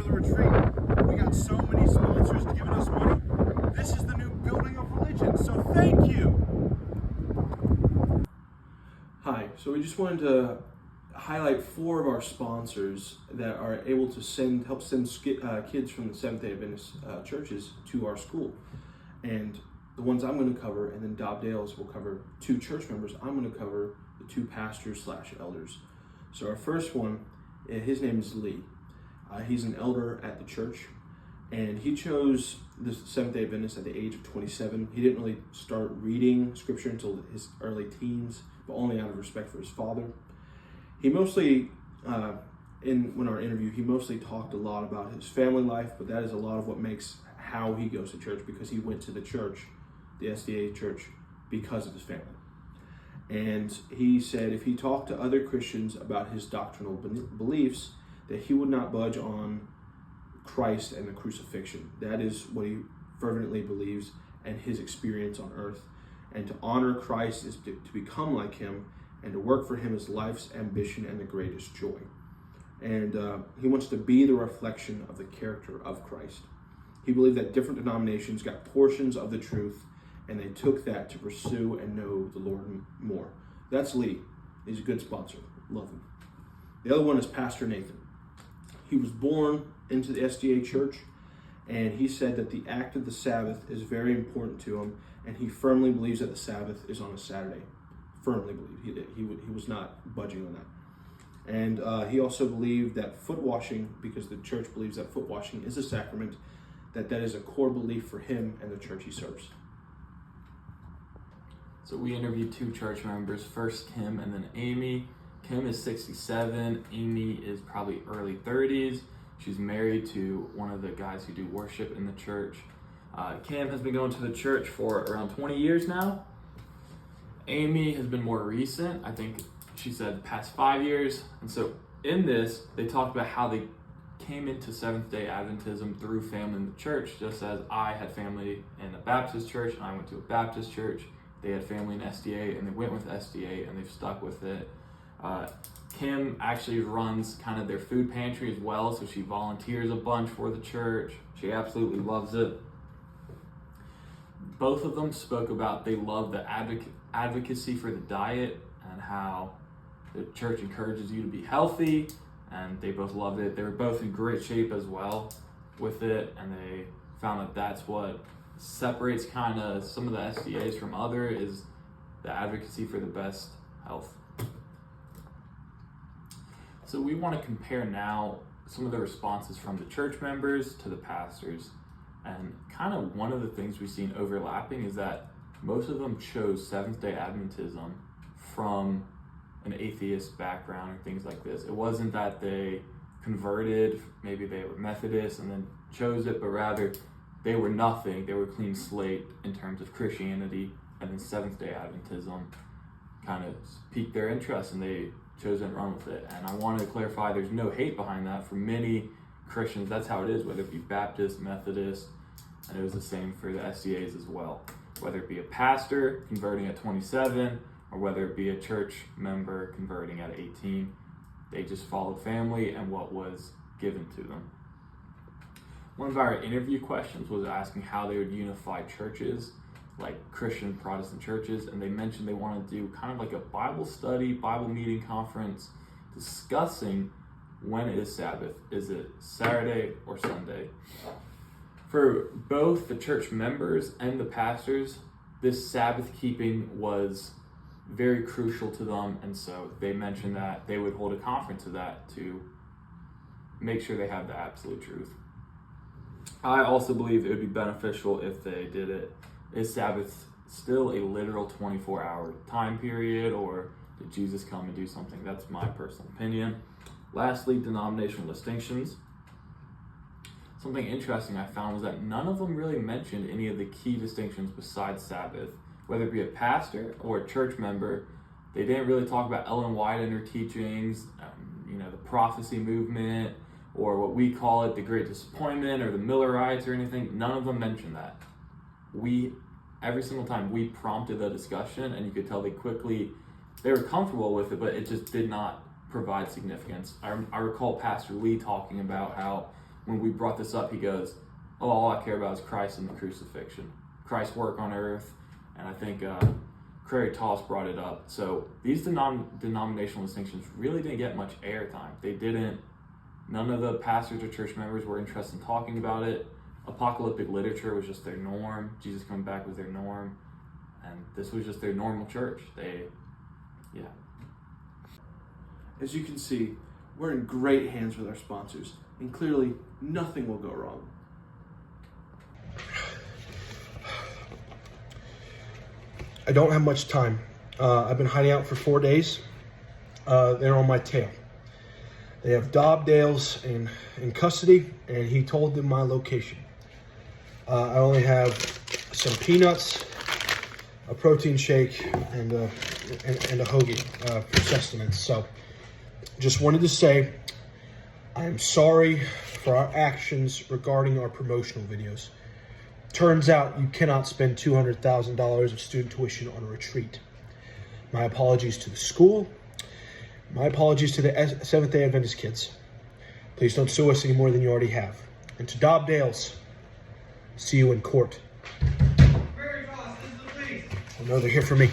the retreat. We got so many sponsors giving us money. This is the new building of religion, so thank you. Hi, so we just wanted to highlight 4 of our sponsors that are able to help send kids from the Seventh-day Adventist churches to our school. And the ones I'm going to cover, and then Dob Dales will cover 2 church members. I'm going to cover the 2 pastors/elders. So our first one, his name is Lee. He's an elder at the church, and he chose the Seventh-day Adventist at the age of 27. He didn't really start reading scripture until his early teens, but only out of respect for his father. He mostly, in our interview, he mostly talked a lot about his family life, but that is a lot of what makes how he goes to church, because he went to the church, the SDA church, because of his family. And he said if he talked to other Christians about his doctrinal beliefs, that he would not budge on Christ and the crucifixion. That is what he fervently believes and his experience on earth. And to honor Christ is to become like him, and to work for him is life's ambition and the greatest joy. And he wants to be the reflection of the character of Christ. He believed that different denominations got portions of the truth, and they took that to pursue and know the Lord more. That's Lee. He's a good sponsor. Love him. The other one is Pastor Nathan. He was born into the SDA church, and he said that the act of the Sabbath is very important to him, and he firmly believes that the Sabbath is on a Saturday. Firmly believed. He was not budging on that. And he also believed that foot washing, because the church believes that foot washing is a sacrament, that is a core belief for him and the church he serves. So we interviewed 2 church members, first Kim and then Amy. Kim is 67, Amy is probably early 30s. She's married to one of the guys who do worship in the church. Kim has been going to the church for around 20 years now. Amy has been more recent, I think she said the past 5 years. And so in this, they talked about how they came into Seventh-day Adventism through family in the church, just as I had family in a Baptist church and I went to a Baptist church. They had family in SDA and they went with SDA and they've stuck with it. Kim actually runs kind of their food pantry as well, so she volunteers a bunch for the church. She absolutely loves it. Both of them spoke about they love the advocacy for the diet and how the church encourages you to be healthy, and they both loved it. They were both in great shape as well with it, and they found that that's what separates kind of some of the SDAs from other is the advocacy for the best health. So we want to compare now some of the responses from the church members to the pastors. And kind of one of the things we've seen overlapping is that most of them chose Seventh-day Adventism from an atheist background or things like this. It wasn't that they converted, maybe they were Methodist and then chose it, but rather they were nothing. They were clean slate in terms of Christianity, and then Seventh-day Adventism kind of piqued their interest and they chose and run with it. And I wanted to clarify there's no hate behind that. For many Christians, that's how it is, whether it be Baptist, Methodist, and it was the same for the SDAs as well. Whether it be a pastor converting at 27, or whether it be a church member converting at 18, they just followed family and what was given to them. One of our interview questions was asking how they would unify churches, like Christian Protestant churches, and they mentioned they want to do kind of like a Bible study, Bible meeting conference, discussing when is Sabbath. Is it Saturday or Sunday? For both the church members and the pastors, this Sabbath keeping was very crucial to them, and so they mentioned that they would hold a conference of that to make sure they have the absolute truth. I also believe it would be beneficial if they did it. Is Sabbath still a literal 24-hour time period, or did Jesus come and do something? That's my personal opinion. Lastly, denominational distinctions. Something interesting I found was that none of them really mentioned any of the key distinctions besides Sabbath. Whether it be a pastor or a church member, they didn't really talk about Ellen White and her teachings, the prophecy movement, or what we call it, the Great Disappointment, or the Millerites, or anything. None of them mentioned that. Every single time we prompted the discussion, and you could tell they were comfortable with it, but it just did not provide significance. I recall Pastor Lee talking about how when we brought this up, he goes, "Oh, all I care about is Christ and the crucifixion, Christ's work on earth." And I think Craig Toss brought it up. So these denominational distinctions really didn't get much airtime. They didn't. None of the pastors or church members were interested in talking about it. Apocalyptic literature was just their norm. Jesus coming back was their norm. And this was just their normal church. As you can see, we're in great hands with our sponsors, and clearly nothing will go wrong. I don't have much time. I've been hiding out for 4 days. They're on my tail. They have Dob Dales in custody, and he told them my location. I only have some peanuts, a protein shake, and a hoagie for sustenance. So, just wanted to say, I am sorry for our actions regarding our promotional videos. Turns out you cannot spend $200,000 of student tuition on a retreat. My apologies to the school. My apologies to the Seventh-day Adventist kids. Please don't sue us any more than you already have. And to Dob Dales, see you in court. I know they're here for me.